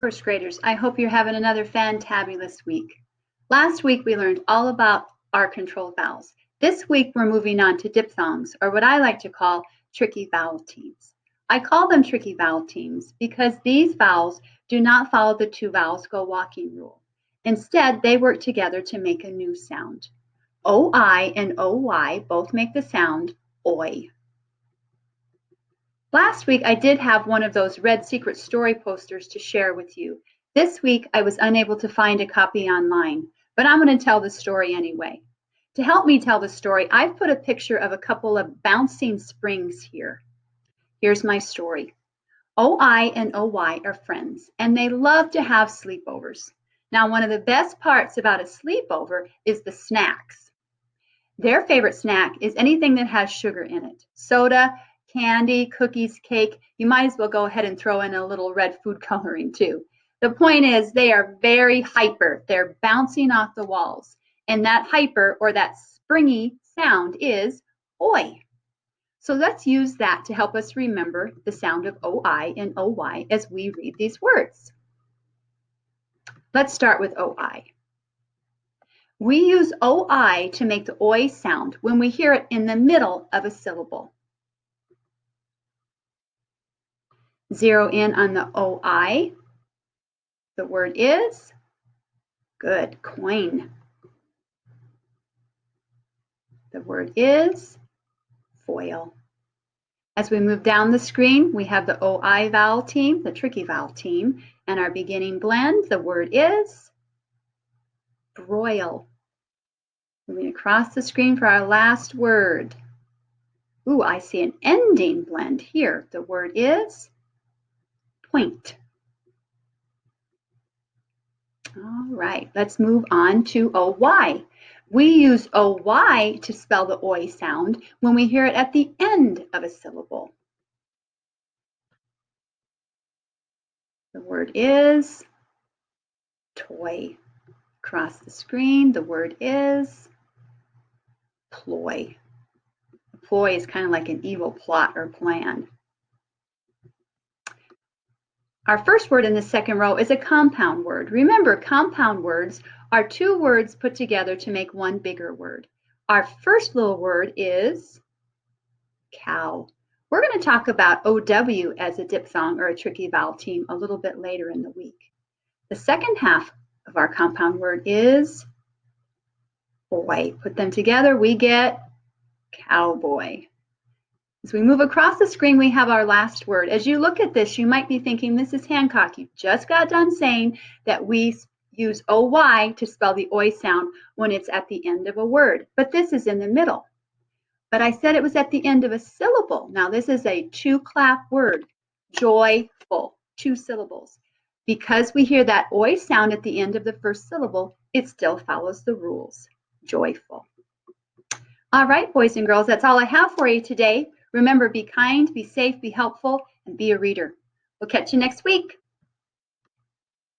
First graders, I hope you're having another fantabulous week. Last week we learned all about our controlled vowels. This week we're moving on to diphthongs, or what I like to call tricky vowel teams. I call them tricky vowel teams because these vowels do not follow the two vowels go walking rule. Instead, they work together to make a new sound. OI and OY both make the sound oi. Last week, I did have one of those red secret story posters to share with you. This week, I was unable to find a copy online, but I'm going to tell the story anyway. To help me tell the story, I've put a picture of a couple of bouncing springs here. Here's my story. OI and OY are friends, and they love to have sleepovers. Now, one of the best parts about a sleepover is the snacks. Their favorite snack is anything that has sugar in it. Soda, candy, cookies, cake. You might as well go ahead and throw in a little red food coloring too. The point is they are very hyper. They're bouncing off the walls. And that hyper or that springy sound is oi. So let's use that to help us remember the sound of OI and OY as we read these words. Let's start with OI. We use OI to make the oi sound when we hear it in the middle of a syllable. Zero in on the OI. The word is, good, coin. The word is foil. As we move down the screen, we have the OI vowel team, the tricky vowel team, and our beginning blend, the word is broil. Moving across the screen for our last word. Ooh, I see an ending blend here. The word is point. All right, let's move on to OY. We use OY to spell the oi sound when we hear it at the end of a syllable. The word is toy. Across the screen, the word is ploy. A ploy is kind of like an evil plot or plan. Our first word in the second row is a compound word. Remember, compound words are two words put together to make one bigger word. Our first little word is cow. We're going to talk about OW as a diphthong or a tricky vowel team a little bit later in the week. The second half of our compound word is boy. Put them together, we get cowboy. As we move across the screen, we have our last word. As you look at this, you might be thinking, Mrs. Hancock, you just got done saying that we use OY to spell the oi sound when it's at the end of a word, but this is in the middle. But I said it was at the end of a syllable. Now this is a two-clap word, joyful, 2 syllables. Because we hear that oi sound at the end of the first syllable, it still follows the rules, joyful. All right, boys and girls, that's all I have for you today. Remember, be kind, be safe, be helpful, and be a reader. We'll catch you next week.